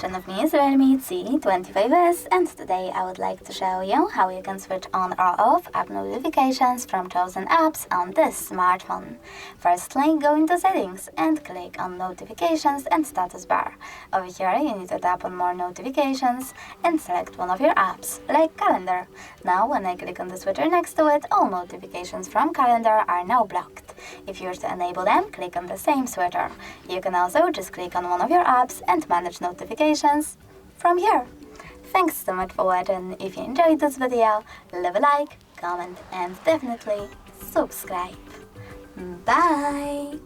attention of me is REALME C25s, and today I would like to show you how you can switch on or off app notifications from chosen apps on this smartphone. Firstly, go into Settings and click on Notifications and Status Bar. Over here you need to tap on More Notifications and select one of your apps, like Calendar. Now when I click on the switcher next to it, all notifications from Calendar are now blocked. If you wish to enable them, click on the same switcher. You can also just click on one of your apps and manage notifications from here. Thanks so much for watching. If you enjoyed this video, leave a like, comment and definitely subscribe. Bye!